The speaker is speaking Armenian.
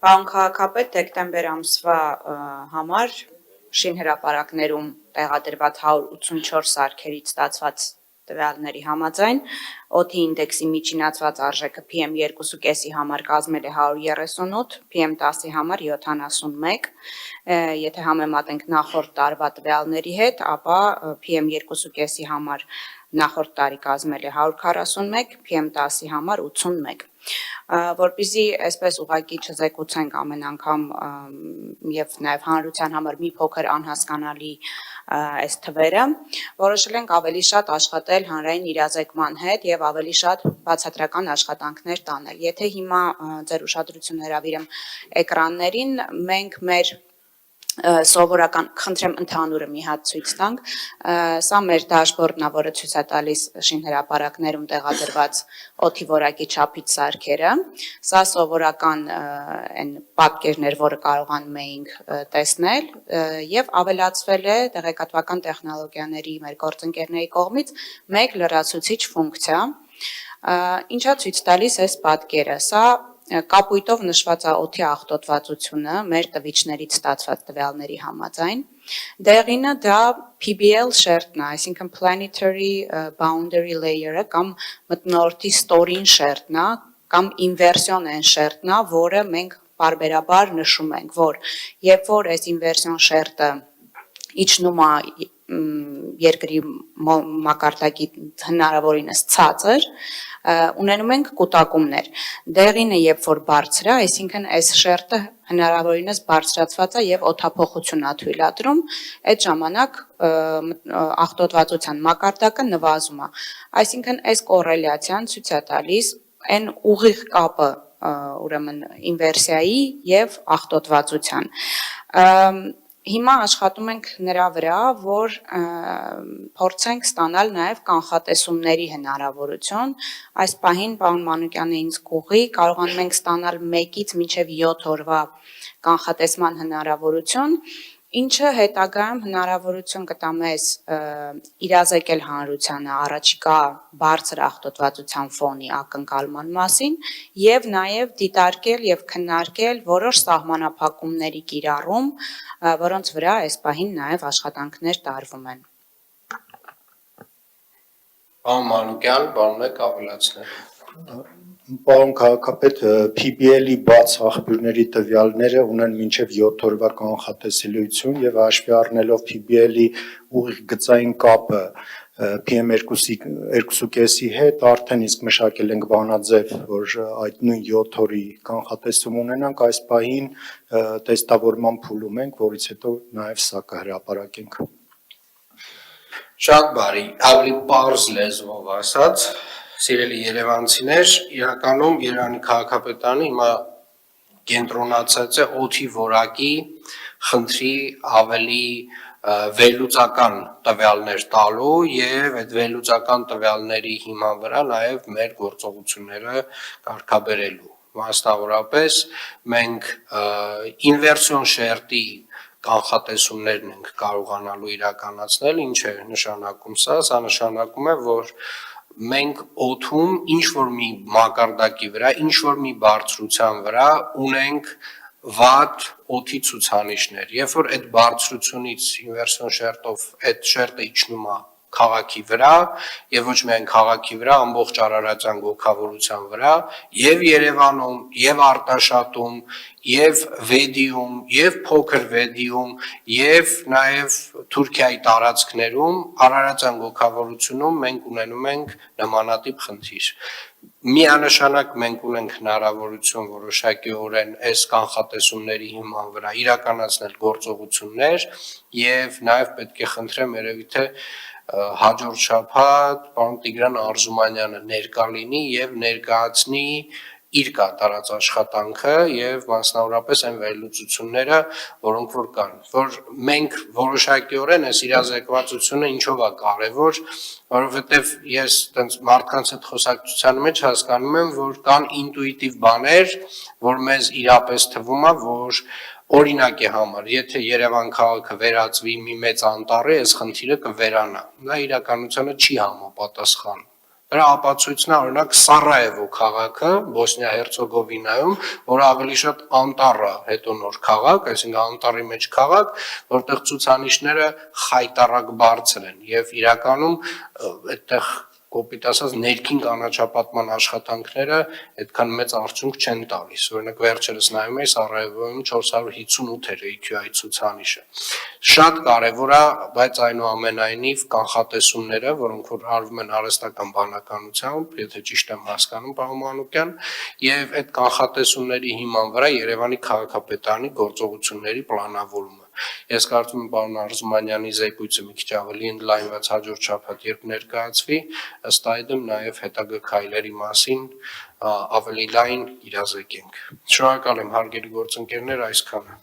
Պարոն քաղաքապետ, դեկտեմբեր ամսվա համար շինհրապարակներում տեղադրված 184 սարքերից ստացված տվյալների համաձայն օդի ինդեքսի միջինացված արժեքը PM2.5-ի համար կազմել է 138, PM10-ի համար 71, եթե համեմատենք նախորդ տարվա տվյալների հետ, ապա PM2.5-ի համար նախորդ տարի կազմել է 141, PM10-ի համար 81, որպեսզի այսպես ուղղակի չզեկուցենք ամեն անգամ եւ նաեւ հանրության համար մի փոքր անհասկանալի այս թվերը, որոշել ենք ավելի շատ աշխատել հանրային իրազեկման հետ եւ ավելի շատ բացատրական աշխատանքներ տանել։ Եթե հիմա ձեր ուշադրությունն հրավիրեմ էկրաններին, մենք մեր սովորական, խնդրեմ ընդհանուրը մի հատ ցույց տանք, սա մեր դաշբորդն է, որը ցույց է տալիս շինհրապարակներում տեղադրված օդի որակի չափից սարքերը, սա սովորական այն պատկերներ, որը կարողանում էինք տեսնել եւ ավելացվել է տեղեկատվական տեխնոլոգիաների մեր գործընկերների կողմից մեկ լրացուցիչ ֆունկցիա, ինչա ցույց տալիս այս պատկերը, սա կապույտով նշված է օդի աղտոտվածությունը մեր տվիչներից ստացված տվյալների համաձայն, դեղինը դա PBL շերտն է, այսինքն Planetary Boundary Layer-ը կամ մթնոլորտի ստորին շերտն է, կամ ինվերսիոն այն շերտն է, որը մենք պարբերաբար նշում ենք, որ երբ որ այս ինվերսիոն շերտը իջնում է երկրի մակարդակի հնարավորինս ցածր, ունենում ենք կուտակումներ, դեղինը երբ որ բարձր է, այսինքն այս շերտը հնարավորինս բարձրացված է եւ օդափոխություն է թույլատրում, այդ ժամանակ աղտոտվածության մակարդակը նվազում է, այսինքն այս կոռելյացիան ցույց է տալիս այն ուղիղ կապը ուրեմն ինվերսիայի եւ աղտոտվածության։ Հիմա աշխատում ենք նրա վրա, որ փորձենք ստանալ նաև կանխատեսումների հնարավորություն, այս պահին պարոն Մանուկյանը ինձ կուղի, կարողանում ենք ստանալ 1-ից մինչև 7 օրվա կանխատեսման հնարավորություն, ինչը հետագայում հնարավորություն կտա մեզ իրազեկել հանրությանը առաջիկա բարձր աղտոտվածության ֆոնի ակնկալման մասին եւ նաեւ դիտարկել եւ քննարկել որոշ սահմանափակումների կիրառում, որոնց վրա այս պահին նաեւ աշխատանքներ տարվում են։ Պարոն Մանուկյան, բանն եք ավելացնել։ Պարոն քաղաքապետ, PBL-ի բաց աղբյուրների տվյալները ունեն մինչև 7 օրվա կանխատեսելիություն եւ հաշվի առնելով PBL-ի ուղիղ գծային կապը PM2.5-ի հետ արդեն իսկ մշակել ենք բանաձև, որ այդ նույն 7 օրի կանխատեսում ունենանք, այս պահին տեստավորման փուլում ենք, որից հետո նաեւ սա կհրապարակենք։ Շատ բարի, ավելի պարզ լեզվով ասած, սիրելի երևանցիներ, իրականում Երևանի քաղաքապետարանը հիմա կենտրոնացած է օդի որակի խնդրի ավելի վերլուծական տվյալներ տալու եւ այդ վերլուծական տվյալների հիման վրա նաեւ մեր գործողությունները կարգաբերելու։ Մասնավորապես մենք ինվերսիոն շերտի կանխատեսումներն ենք կարողանալու իրականացնել, ինչ է նշանակում սա, սա նշանակում է, որ մենք օդում ինչ-որ մի մակարդակի վրա, ինչ-որ մի բարձրության վրա ունենք վատ օդի ցուցանիշներ, երբ որ այդ բարձրությունից ինվերսիոն շերտով այդ շերտը իջնում է քաղաքի վրա եւ ոչ միայն քաղաքի վրա, ամբողջ Արարատյան գոգավորության վրա եւ Երևանում, եւ Արտաշատում, եւ Վեդիում, եւ Փոքր Վեդիում, եւ նաեւ Թուրքիայի տարածքներում Արարատյան գոգավորությունում մենք ունենում ենք նմանատիպ խնդիր։ Միանշանակ մենք ունենք հնարավորություն որոշակիորեն այս կանխատեսումների հիման վրա իրականացնել գործողություններ եւ նաեւ պետք է խնդրեմ երևի թե հաջորդ շաբաթ պարոն Տիգրան Արզումանյանը ներկա լինի եւ ներկայացնի իր կատարած աշխատանքը եւ մասնավորապես այն վերլուծությունները, որոնք որ կան, որ մենք որոշակիորեն այս իրազեկվածությունը ինչով է կարեւոր, որովհետեւ ես այդպես մարդկանց հետ խոսակցության մեջ հասկանում եմ, որ կան ինտուիտիվ բաներ, որ մեզ իրապես թվում է, որ օրինակի համար, եթե Երևան քաղաքը վերածվի մի մեծ անտառի, այս խնդիրը կվերանա։ Դա իրականությանը չի համապատասխանում։ Դրա ապացույցն է օրինակ Սարայևո քաղաքը Բոսնիա-Հերցեգովինայում, որը ավելի շատ անտառ է, հետո նոր քաղաք, այսինքն անտառի մեջ քաղաք, որտեղ ցուցանիշները խայտառակ բարձր են եւ իրականում այդտեղ կոպիտ ասած ներքին կանաչապատման աշխատանքները այդքան մեծ արդյունք չեն տալիս։ Օրինակ վերջերս նայում էի Սարայևոյում 458 էր AQI ցուցանիշը։ Շատ կարևոր է, բայց այնուամենայնիվ կանխատեսումները, որոնք որ արվում են արհեստական բանականությամբ, եթե ճիշտ եմ հասկանում, պարոն Մանուկյան, եւ այդ կանխատեսումների հիման վրա Երևանի քաղաքապետարանի գործողությունների պլանավորումը։ Ես կարծում եմ պարոն Արզումանյանի զեկույցը մի քիչ ավելի ընդլայնված հաջորդ շաբաթ երբ ներկայացվի, ըստ այդմ նաև հետագա քայլերի մասին ավելի լայն իրազեկենք։ Շնորհակալ եմ հարգելի գործընկերներ, այսքանը։